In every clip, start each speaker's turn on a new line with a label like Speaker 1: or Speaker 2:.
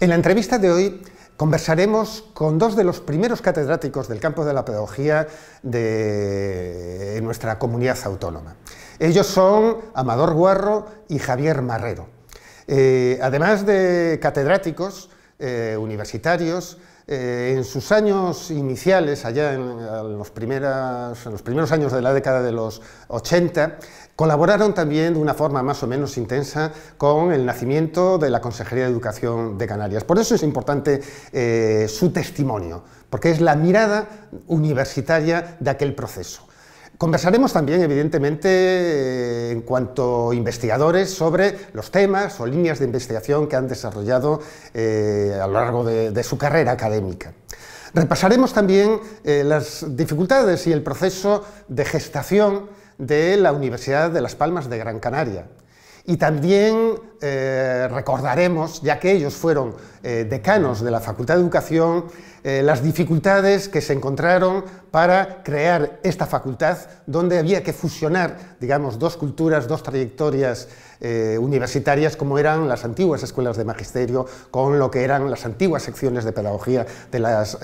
Speaker 1: En la entrevista de hoy conversaremos con dos de los primeros catedráticos del campo de la pedagogía de nuestra comunidad autónoma. Ellos son Amador Guarro y Javier Marrero. Además de catedráticos universitarios, en sus años iniciales, allá en los primeros años de la década de los 80, colaboraron también de una forma más o menos intensa con el nacimiento de la Consejería de Educación de Canarias. Por eso es importante su testimonio, porque es la mirada universitaria de aquel proceso. Conversaremos también, evidentemente, en cuanto a investigadores sobre los temas o líneas de investigación que han desarrollado a lo largo de su carrera académica. Repasaremos también las dificultades y el proceso de gestación de la Universidad de Las Palmas de Gran Canaria. Y también recordaremos, ya que ellos fueron decanos de la Facultad de Educación, las dificultades que se encontraron para crear esta facultad, donde había que fusionar, digamos, dos culturas, dos trayectorias universitarias, como eran las antiguas escuelas de magisterio, con lo que eran las antiguas secciones de pedagogía de las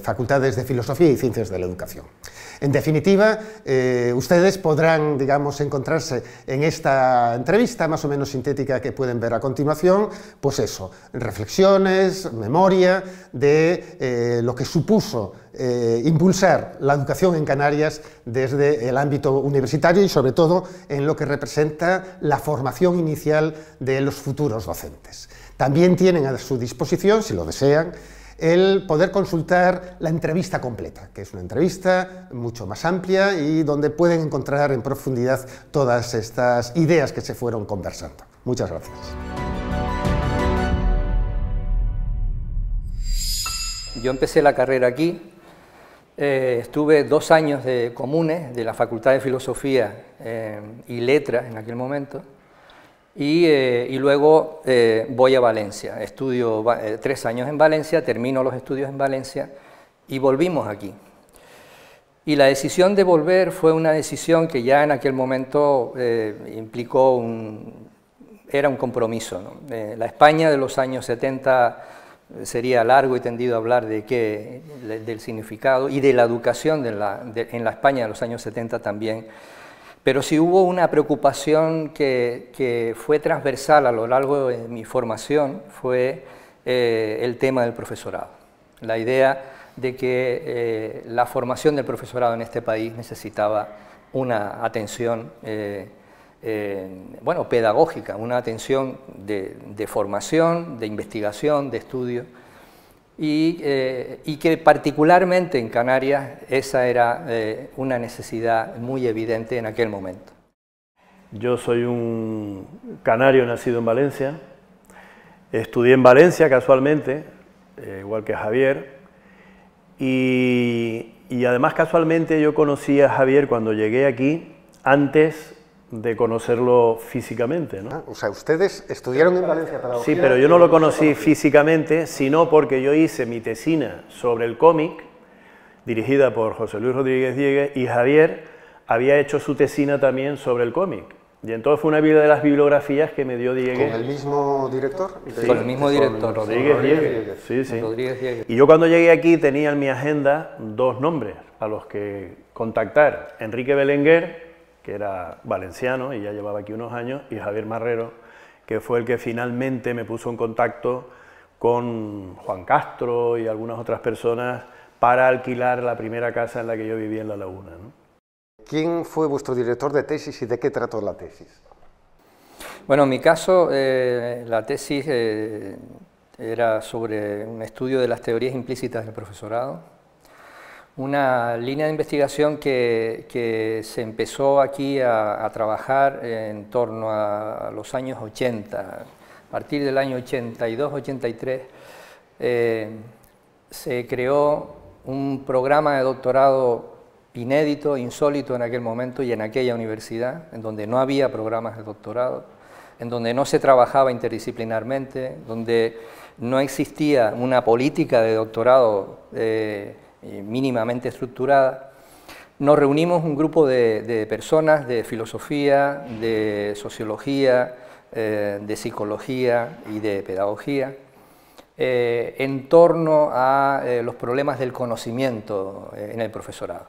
Speaker 1: facultades de Filosofía y Ciencias de la Educación. En definitiva, ustedes podrán, digamos, encontrarse en esta entrevista más o menos sintética que pueden ver a continuación, pues eso, reflexiones, memoria de lo que supuso impulsar la educación en Canarias desde el ámbito universitario y sobre todo en lo que representa la formación inicial de los futuros docentes. También tienen a su disposición, si lo desean, el poder consultar la entrevista completa, que es una entrevista mucho más amplia y donde pueden encontrar en profundidad todas estas ideas que se fueron conversando. Muchas gracias.
Speaker 2: Yo empecé la carrera aquí, estuve 2 años de comunes de la Facultad de Filosofía y Letras en aquel momento, y luego voy a Valencia, estudio 3 años en Valencia, termino los estudios en Valencia y volvimos aquí. Y la decisión de volver fue una decisión que ya en aquel momento implicó era un compromiso, ¿no? La España de los años 70 sería largo y tendido hablar del significado y de la educación en la España de los años 70 también. Pero sí hubo una preocupación que fue transversal a lo largo de mi formación, fue el tema del profesorado. La idea de que la formación del profesorado en este país necesitaba una atención pedagógica, una atención de formación, de investigación, de estudio, y que particularmente en Canarias esa era una necesidad muy evidente en aquel momento.
Speaker 3: Yo soy un canario nacido en Valencia, estudié en Valencia casualmente, igual que Javier, y además casualmente yo conocí a Javier cuando llegué aquí, antes de conocerlo físicamente, ¿no?
Speaker 1: O sea, ustedes estudiaron en Valencia pedagogía.
Speaker 3: Sí, pero yo no lo conocí físicamente, sino porque yo hice mi tesina sobre el cómic, dirigida por José Luis Rodríguez Diegues, y Javier había hecho su tesina también sobre el cómic. Y entonces fue una de las bibliografías que me dio Diegues.
Speaker 1: ¿Con el mismo director?
Speaker 2: Sí, con el mismo director.
Speaker 3: Rodríguez Diegues. Sí, sí.
Speaker 2: Rodríguez Diegues.
Speaker 3: Y yo cuando llegué aquí tenía en mi agenda 2 nombres a los que contactar: Enrique Belenguer, que era valenciano y ya llevaba aquí unos años, y Javier Marrero, que fue el que finalmente me puso en contacto con Juan Castro y algunas otras personas para alquilar la primera casa en la que yo vivía en La Laguna, ¿no?
Speaker 1: ¿Quién fue vuestro director de tesis y de qué trató la tesis?
Speaker 2: Bueno, en mi caso, la tesis era sobre un estudio de las teorías implícitas del profesorado, una línea de investigación que se empezó aquí a trabajar en torno a los años 80. A partir del año 82-83 se creó un programa de doctorado inédito, insólito en aquel momento y en aquella universidad, en donde no había programas de doctorado, en donde no se trabajaba interdisciplinarmente, donde no existía una política de doctorado mínimamente estructurada. Nos reunimos un grupo de personas de filosofía, de sociología, de psicología y de pedagogía en torno a los problemas del conocimiento en el profesorado.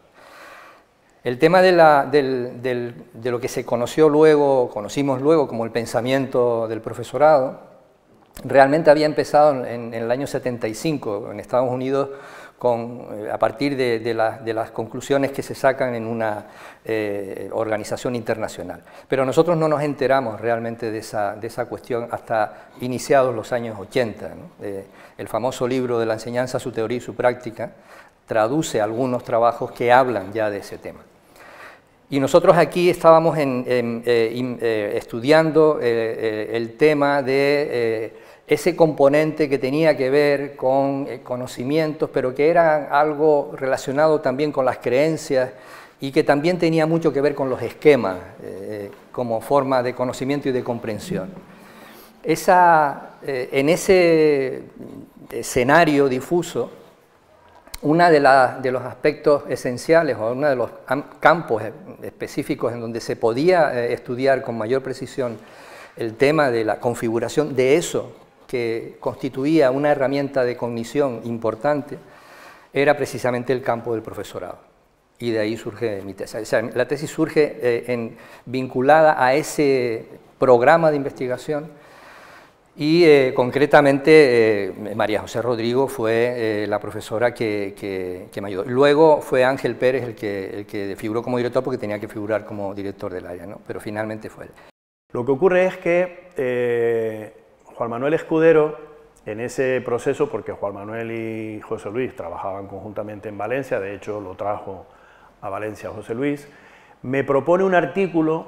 Speaker 2: El tema de lo que se conocimos luego como el pensamiento del profesorado, realmente había empezado en el año 75 en Estados Unidos a partir de las conclusiones que se sacan en una organización internacional. Pero nosotros no nos enteramos realmente de esa cuestión hasta iniciados los años 80. ¿no? El famoso libro de la enseñanza, su teoría y su práctica traduce algunos trabajos que hablan ya de ese tema. Y nosotros aquí estábamos estudiando el tema de ese componente que tenía que ver con conocimientos, pero que era algo relacionado también con las creencias y que también tenía mucho que ver con los esquemas como forma de conocimiento y de comprensión. En ese escenario difuso, uno de los aspectos esenciales o uno de los campos específicos en donde se podía estudiar con mayor precisión el tema de la configuración de eso que constituía una herramienta de cognición importante, era precisamente el campo del profesorado. Y de ahí surge mi tesis. O sea, la tesis surge vinculada a ese programa de investigación y concretamente María José Rodrigo fue la profesora que me ayudó. Luego fue Ángel Pérez el que figuró como director porque tenía que figurar como director del área, ¿no? Pero finalmente fue él.
Speaker 3: Lo que ocurre es que Juan Manuel Escudero, en ese proceso, porque Juan Manuel y José Luis trabajaban conjuntamente en Valencia, de hecho lo trajo a Valencia José Luis, me propone un artículo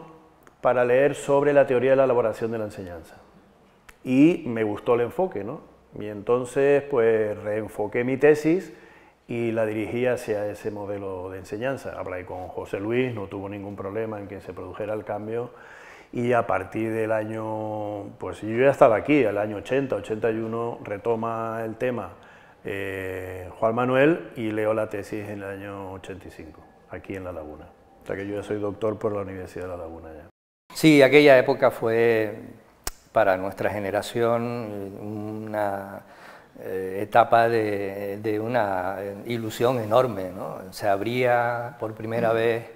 Speaker 3: para leer sobre la teoría de la elaboración de la enseñanza. Y me gustó el enfoque, ¿no? Y entonces pues reenfoqué mi tesis y la dirigí hacia ese modelo de enseñanza. Hablé con José Luis, no tuvo ningún problema en que se produjera el cambio. Y a partir del año, pues yo ya estaba aquí, el año 80, 81, retoma el tema Juan Manuel y leo la tesis en el año 85, aquí en La Laguna. O sea que yo ya soy doctor por la Universidad de La Laguna ya.
Speaker 2: Sí, aquella época fue para nuestra generación una etapa de una ilusión enorme, ¿no? Se abría por primera vez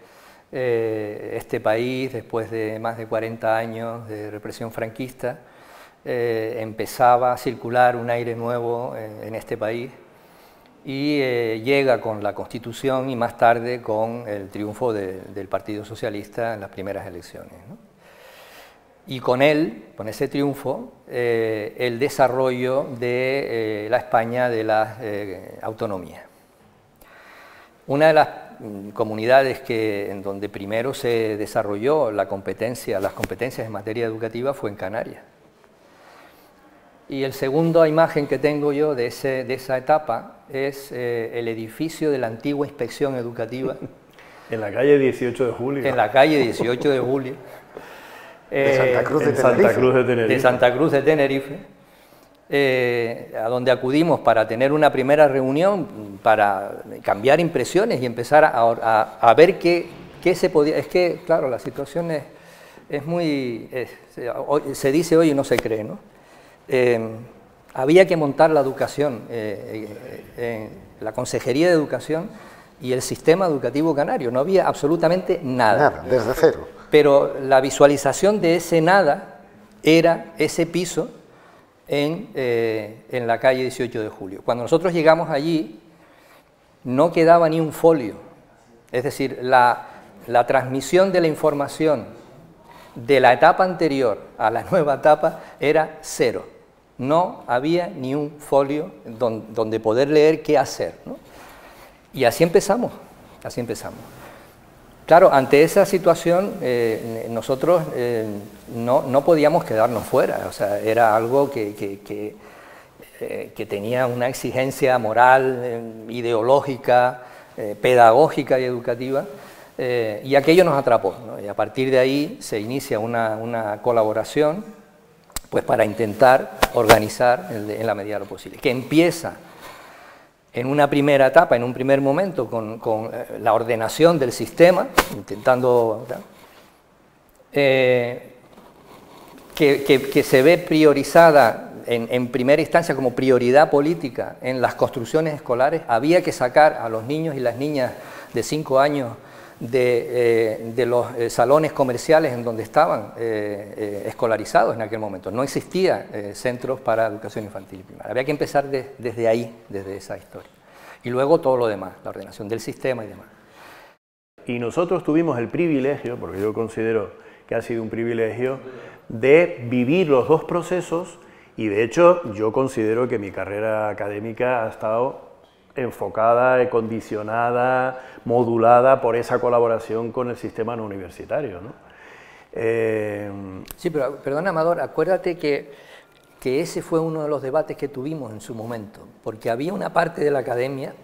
Speaker 2: este país, después de más de 40 años de represión franquista, empezaba a circular un aire nuevo en este país y llega con la Constitución y más tarde con el triunfo del Partido Socialista en las primeras elecciones, ¿no? Y con él, con ese triunfo, el desarrollo de la España de las autonomías. Una de las comunidades en donde primero se desarrolló las competencias en materia educativa fue en Canarias. Y la segunda imagen que tengo yo de esa etapa es el edificio de la antigua Inspección Educativa.
Speaker 3: En la calle 18 de Julio.
Speaker 2: En la calle 18 de Julio.
Speaker 1: De Santa Cruz de Tenerife.
Speaker 2: De Santa Cruz de Tenerife. A donde acudimos para tener una primera reunión, para cambiar impresiones y empezar a ver qué se podía... Es que, claro, la situación es muy... se dice hoy y no se cree, ¿no? Había que montar la educación, la Consejería de Educación y el sistema educativo canario, no había absolutamente nada.
Speaker 1: Nada, desde cero.
Speaker 2: Pero la visualización de ese nada era ese piso en la calle 18 de Julio. Cuando nosotros llegamos allí, no quedaba ni un folio. Es decir, la transmisión de la información de la etapa anterior a la nueva etapa era cero. No había ni un folio donde poder leer qué hacer, ¿no? Y así empezamos, así empezamos. Claro, ante esa situación nosotros no podíamos quedarnos fuera, o sea, era algo que tenía una exigencia moral, ideológica, pedagógica y educativa, y aquello nos atrapó, ¿no? Y a partir de ahí se inicia una colaboración pues, para intentar organizar en la medida de lo posible, que empieza en una primera etapa, en un primer momento, con la ordenación del sistema, intentando... que se ve priorizada en primera instancia como prioridad política en las construcciones escolares, había que sacar a los niños y las niñas de 5 años de los salones comerciales en donde estaban escolarizados en aquel momento. No existía centros para educación infantil y primaria. Había que empezar desde ahí, desde esa historia. Y luego todo lo demás, la ordenación del sistema y demás.
Speaker 3: Y nosotros tuvimos el privilegio, porque yo considero que ha sido un privilegio, de vivir los dos procesos, y de hecho yo considero que mi carrera académica ha estado enfocada, condicionada, modulada por esa colaboración con el sistema no universitario, ¿no?
Speaker 2: Sí, pero perdona, Amador, acuérdate que ese fue uno de los debates que tuvimos en su momento, porque había una parte de la academia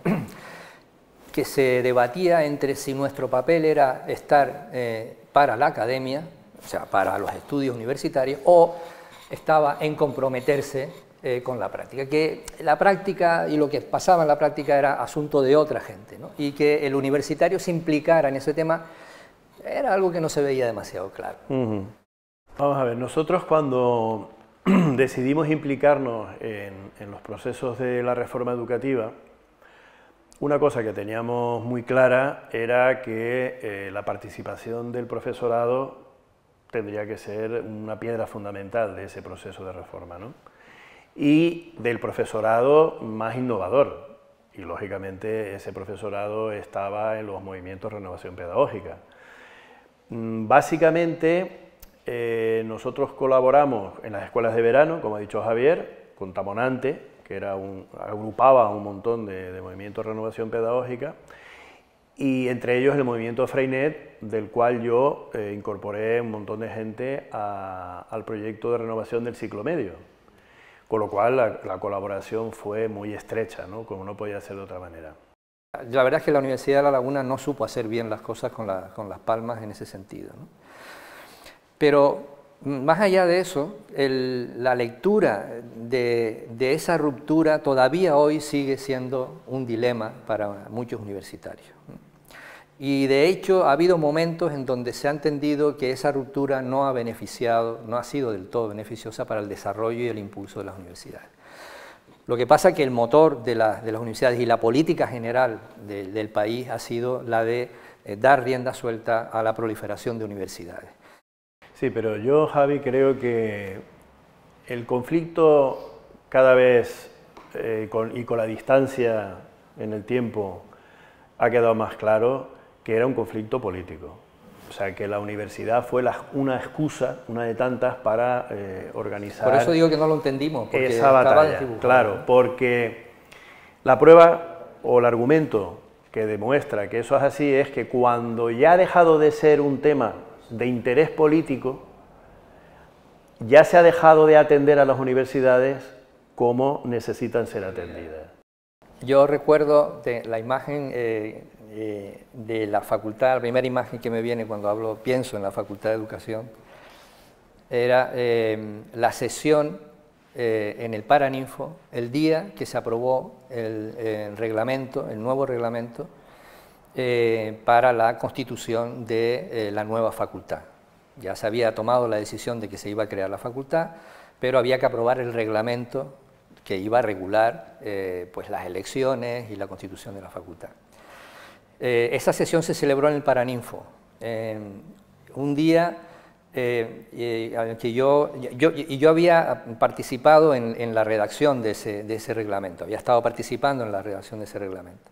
Speaker 2: que se debatía entre si nuestro papel era estar para la academia, o sea, para los estudios universitarios, o estaba en comprometerse con la práctica, que la práctica y lo que pasaba en la práctica era asunto de otra gente, ¿no? Y que el universitario se implicara en ese tema era algo que no se veía demasiado claro.
Speaker 3: Vamos a ver, nosotros cuando decidimos implicarnos en los procesos de la reforma educativa, una cosa que teníamos muy clara era que la participación del profesorado tendría que ser una piedra fundamental de ese proceso de reforma, ¿no? Y del profesorado más innovador, y lógicamente ese profesorado estaba en los movimientos de renovación pedagógica. Básicamente nosotros colaboramos en las escuelas de verano, como ha dicho Javier, con Tamonante, que agrupaba un montón de movimientos de renovación pedagógica, y entre ellos el movimiento Freinet, del cual yo incorporé un montón de gente al proyecto de renovación del ciclo medio. Con lo cual la colaboración fue muy estrecha, ¿no? Como no podía ser de otra manera.
Speaker 2: La verdad es que la Universidad de La Laguna no supo hacer bien las cosas con Las Palmas en ese sentido, ¿no? Pero más allá de eso, la lectura de esa ruptura todavía hoy sigue siendo un dilema para muchos universitarios. Y de hecho ha habido momentos en donde se ha entendido que esa ruptura no ha sido del todo beneficiosa para el desarrollo y el impulso de las universidades. Lo que pasa es que el motor de las universidades y la política general del país ha sido la de dar rienda suelta a la proliferación de universidades.
Speaker 3: Sí, pero yo, Javi, creo que el conflicto cada vez y con la distancia en el tiempo ha quedado más claro que era un conflicto político. O sea, que la universidad fue una excusa, una de tantas, para organizar...
Speaker 2: Por eso digo que no lo entendimos, porque
Speaker 3: esa batalla, claro, porque la prueba o el argumento que demuestra que eso es así es que cuando ya ha dejado de ser un tema de interés político, ya se ha dejado de atender a las universidades como necesitan ser atendidas.
Speaker 2: Yo recuerdo la imagen de la facultad, la primera imagen que me viene cuando pienso en la Facultad de Educación, era la sesión en el Paraninfo, el día que se aprobó el reglamento, el nuevo reglamento, para la constitución de la nueva facultad. Ya se había tomado la decisión de que se iba a crear la facultad, pero había que aprobar el reglamento que iba a regular pues las elecciones y la constitución de la facultad. Esa sesión se celebró en el Paraninfo. Un día que yo había participado en la redacción de ese reglamento, había estado participando en la redacción de ese reglamento.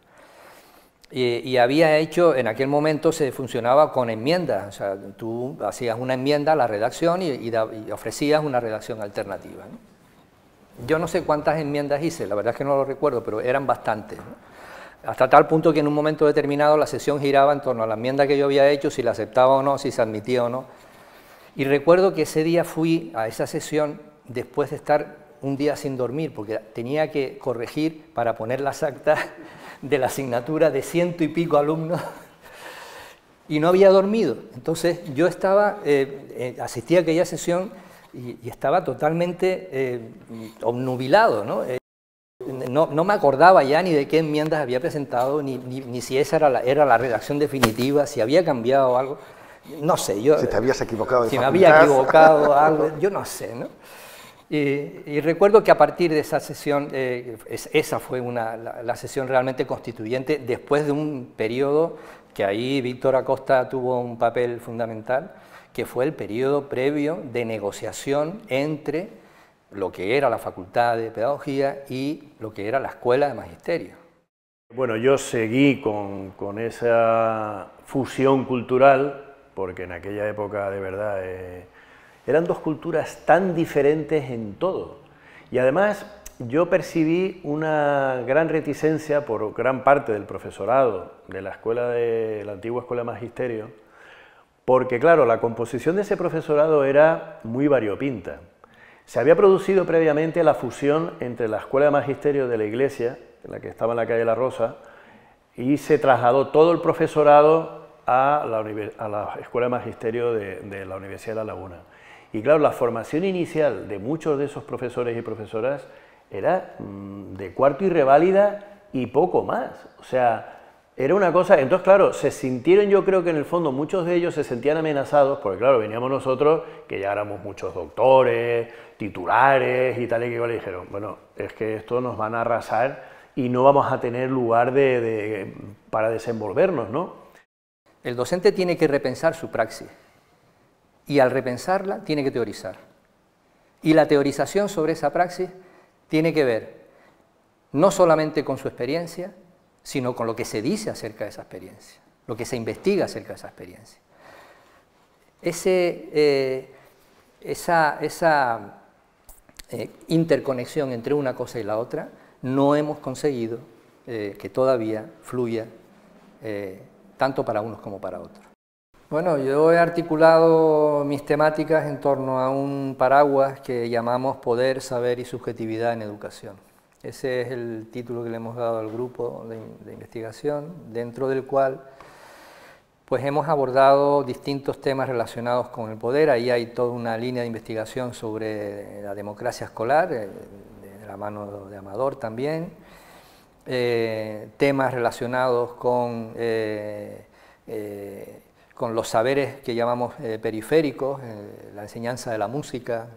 Speaker 2: Y había hecho, en aquel momento se funcionaba con enmiendas, o sea, tú hacías una enmienda a la redacción y ofrecías una redacción alternativa, ¿no? Yo no sé cuántas enmiendas hice, la verdad es que no lo recuerdo, pero eran bastantes, ¿no? Hasta tal punto que en un momento determinado la sesión giraba en torno a la enmienda que yo había hecho, si la aceptaba o no, si se admitía o no. Y recuerdo que ese día fui a esa sesión después de estar un día sin dormir, porque tenía que corregir para poner las actas de la asignatura de 100 y pico alumnos y no había dormido. Entonces yo asistí a aquella sesión y estaba totalmente obnubilado, ¿no? No me acordaba ya ni de qué enmiendas había presentado, ni si esa era la redacción definitiva, si había cambiado algo, no sé.
Speaker 1: Si te habías equivocado de
Speaker 2: si
Speaker 1: facultad.
Speaker 2: me había equivocado algo, yo no sé, ¿no? Y recuerdo que a partir de esa sesión, esa fue la sesión realmente constituyente, después de un periodo que ahí Víctor Acosta tuvo un papel fundamental, que fue el periodo previo de negociación entre lo que era la Facultad de Pedagogía y lo que era la Escuela de Magisterio.
Speaker 3: Bueno, yo seguí con esa fusión cultural, porque en aquella época de verdad eran dos culturas tan diferentes en todo. Y además yo percibí una gran reticencia por gran parte del profesorado de la antigua Escuela de Magisterio, porque claro, la composición de ese profesorado era muy variopinta. Se había producido previamente la fusión entre la Escuela de Magisterio de la Iglesia, la que estaba en la calle La Rosa, y se trasladó todo el profesorado a la Escuela de Magisterio de la Universidad de La Laguna. Y claro, la formación inicial de muchos de esos profesores y profesoras era de cuarto y reválida y poco más. O sea, era una cosa... Entonces, claro, se sintieron, yo creo que en el fondo muchos de ellos se sentían amenazados, porque claro, veníamos nosotros, que ya éramos muchos doctores, titulares y tal y que dijeron, bueno, es que esto nos van a arrasar y no vamos a tener lugar para desenvolvernos, ¿no?
Speaker 2: El docente tiene que repensar su praxis y al repensarla tiene que teorizar. Y la teorización sobre esa praxis tiene que ver no solamente con su experiencia, sino con lo que se dice acerca de esa experiencia, lo que se investiga acerca de esa experiencia. Esa interconexión entre una cosa y la otra no hemos conseguido que todavía fluya tanto para unos como para otros. Bueno, yo he articulado mis temáticas en torno a un paraguas que llamamos Poder, Saber y Subjetividad en Educación. Ese es el título que le hemos dado al grupo de investigación, dentro del cual pues hemos abordado distintos temas relacionados con el poder. Ahí hay toda una línea de investigación sobre la democracia escolar, de la mano de Amador también, temas relacionados con los saberes que llamamos periféricos, la enseñanza de la música,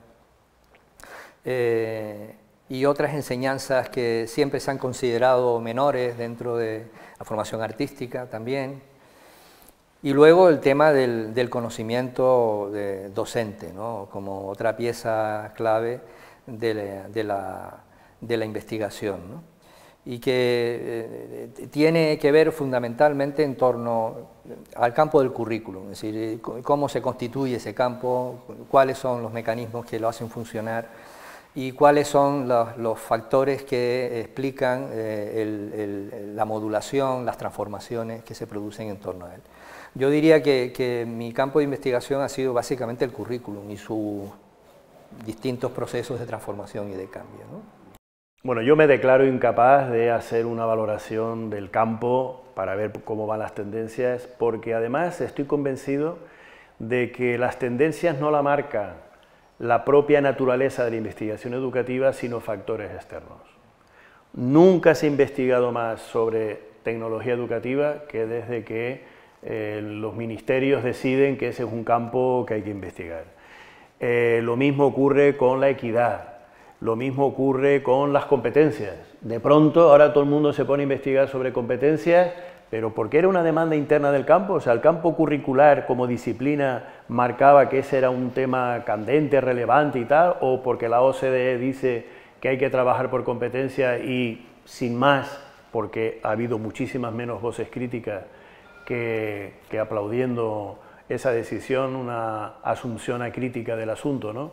Speaker 2: y otras enseñanzas que siempre se han considerado menores dentro de la formación artística también. Y luego el tema del conocimiento docente, ¿no? Como otra pieza clave de la investigación, ¿no? Y que tiene que ver fundamentalmente en torno al campo del currículum, es decir, cómo se constituye ese campo, cuáles son los mecanismos que lo hacen funcionar y cuáles son los factores que explican la modulación, las transformaciones que se producen en torno a él. Yo diría que mi campo de investigación ha sido básicamente el currículum y sus distintos procesos de transformación y de cambio, ¿no?
Speaker 3: Bueno, yo me declaro incapaz de hacer una valoración del campo para ver cómo van las tendencias, porque además estoy convencido de que las tendencias no la marca la propia naturaleza de la investigación educativa, sino factores externos. Nunca se ha investigado más sobre tecnología educativa que desde que los ministerios deciden que ese es un campo que hay que investigar. Lo mismo ocurre con la equidad. Lo mismo ocurre con las competencias. De pronto, ahora todo el mundo se pone a investigar sobre competencias, pero porque era una demanda interna del campo, o sea, el campo curricular como disciplina marcaba que ese era un tema candente, relevante y tal, o porque la OCDE dice que hay que trabajar por competencia y sin más, porque ha habido muchísimas menos voces críticas que aplaudiendo esa decisión, una asunción acrítica del asunto, ¿no?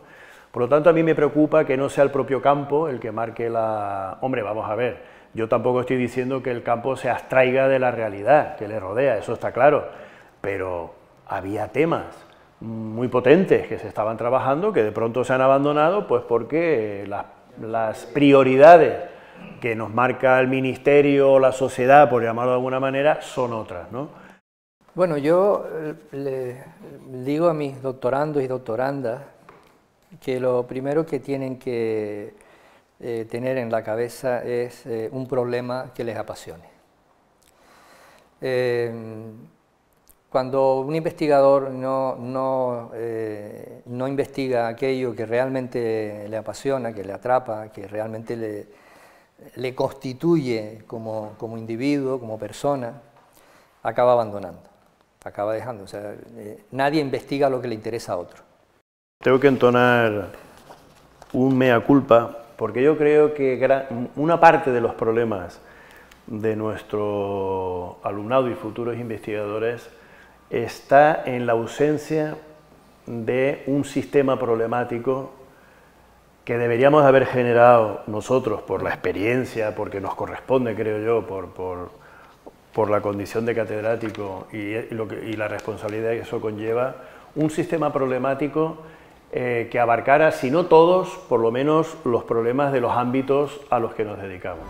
Speaker 3: Por lo tanto, a mí me preocupa que no sea el propio campo el que marque la... Hombre, vamos a ver, yo tampoco estoy diciendo que el campo se abstraiga de la realidad que le rodea, eso está claro, pero había temas muy potentes que se estaban trabajando que de pronto se han abandonado, pues porque las prioridades que nos marca el ministerio o la sociedad, por llamarlo de alguna manera, son otras, ¿no?
Speaker 2: Bueno, yo le digo a mis doctorandos y doctorandas que lo primero que tienen que tener en la cabeza es un problema que les apasione. Cuando un investigador no investiga aquello que realmente le apasiona, que le atrapa, que realmente le constituye como individuo, como persona, acaba abandonando, acaba dejando. O sea, nadie investiga lo que le interesa a otro.
Speaker 3: Tengo que entonar un mea culpa, porque yo creo que una parte de los problemas de nuestro alumnado y futuros investigadores está en la ausencia de un sistema problemático que deberíamos haber generado nosotros por la experiencia, porque nos corresponde, creo yo, por la condición de catedrático y la responsabilidad que eso conlleva, un sistema problemático que abarcara, si no todos, por lo menos los problemas de los ámbitos a los que nos dedicamos.